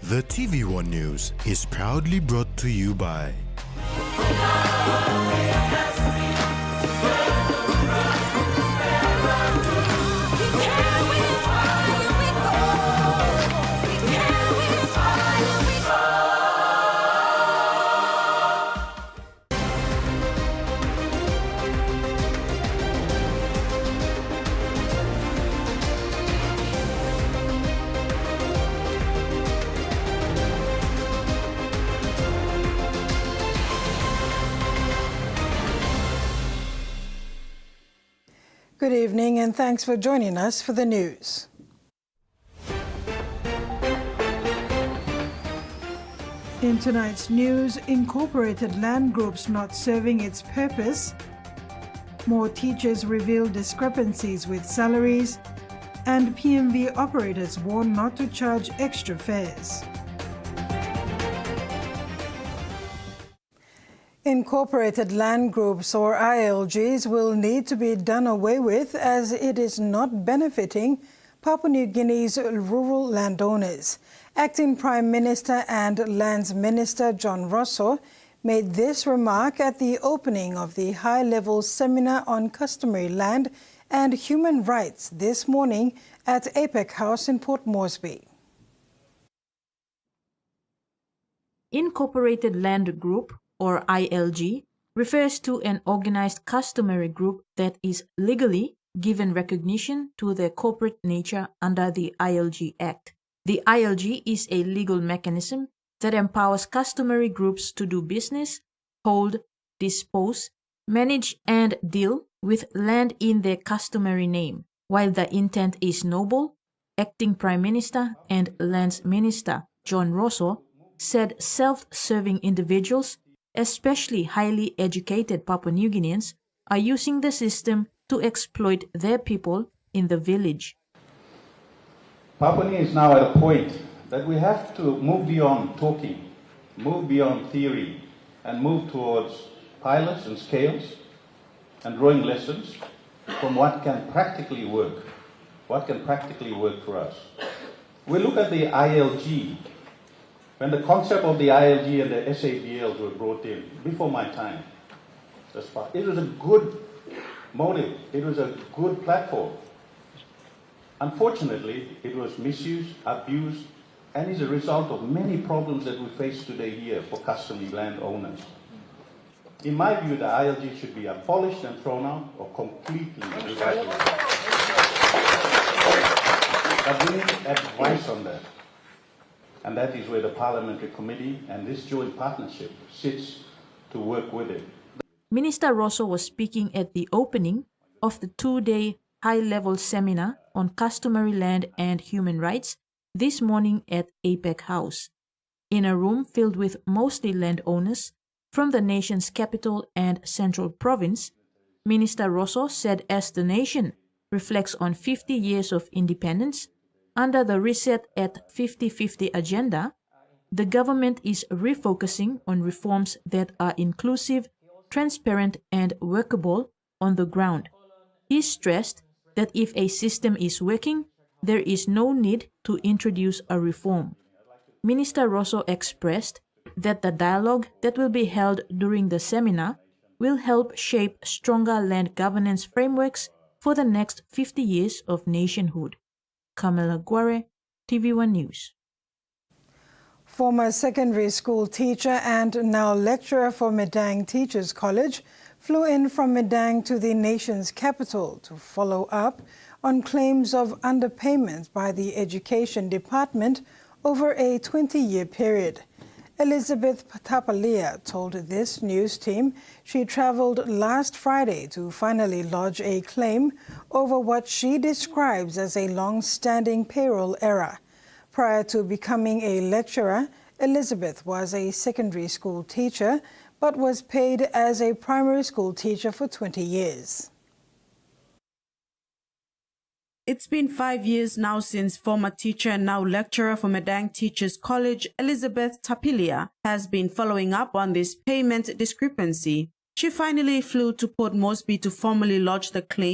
The TVWAN News is proudly brought to you by Good evening and thanks for joining us for the news. In tonight's news, incorporated land groups not serving its purpose, more teachers reveal discrepancies with salaries, and PMV operators warn not to charge extra fares. Incorporated land groups, or ILGs, will need to be done away with as it is not benefiting Papua New Guinea's rural landowners. Acting Prime Minister and Lands Minister John Rosso made this remark at the opening of the high-level seminar on customary land and human rights this morning at APEC House in Port Moresby. Incorporated Land Group, or ILG, refers to an organized customary group that is legally given recognition to their corporate nature under the ILG Act. The ILG is a legal mechanism that empowers customary groups to do business, hold, dispose, manage, and deal with land in their customary name. While the intent is noble, Acting Prime Minister and Lands Minister John Rosso said self-serving individuals, especially highly educated Papua New Guineans, are using the system to exploit their people in the village. Papua New Guinea is now at a point that we have to move beyond talking, move beyond theory, and move towards pilots and scales and drawing lessons from what can practically work, for us. We look at the ILG. When the concept of the ILG and the SABLs were brought in, before my time, it was a good motive, it was a good platform. Unfortunately, it was misused, abused, and is a result of many problems that we face today here for customary land owners. In my view, the ILG should be abolished and thrown out or completely revitalized. But we need advice on that. And that is where the Parliamentary Committee and this joint partnership sits to work with it. Minister Rosso was speaking at the opening of the two-day high-level seminar on customary land and human rights this morning at APEC House. In a room filled with mostly landowners from the nation's capital and central province, Minister Rosso said as the nation reflects on 50 years of independence, under the Reset at 50-50 agenda, the government is refocusing on reforms that are inclusive, transparent, and workable on the ground. He stressed that if a system is working, there is no need to introduce a reform. Minister Rosso expressed that the dialogue that will be held during the seminar will help shape stronger land governance frameworks for the next 50 years of nationhood. Kamala Guare, TVWAN News. Former secondary school teacher and now lecturer for Medang Teachers College flew in from Medang to the nation's capital to follow up on claims of underpayment by the Education Department over a 20-year period. Elizabeth Tapalia told this news team she traveled last Friday to finally lodge a claim over what she describes as a long-standing payroll error. Prior to becoming a lecturer, Elizabeth was a secondary school teacher but was paid as a primary school teacher for 20 years. It's been 5 years now since former teacher and now lecturer for Medang Teachers College, Elizabeth Tapilia, has been following up on this payment discrepancy. She finally flew to Port Moresby to formally lodge the claim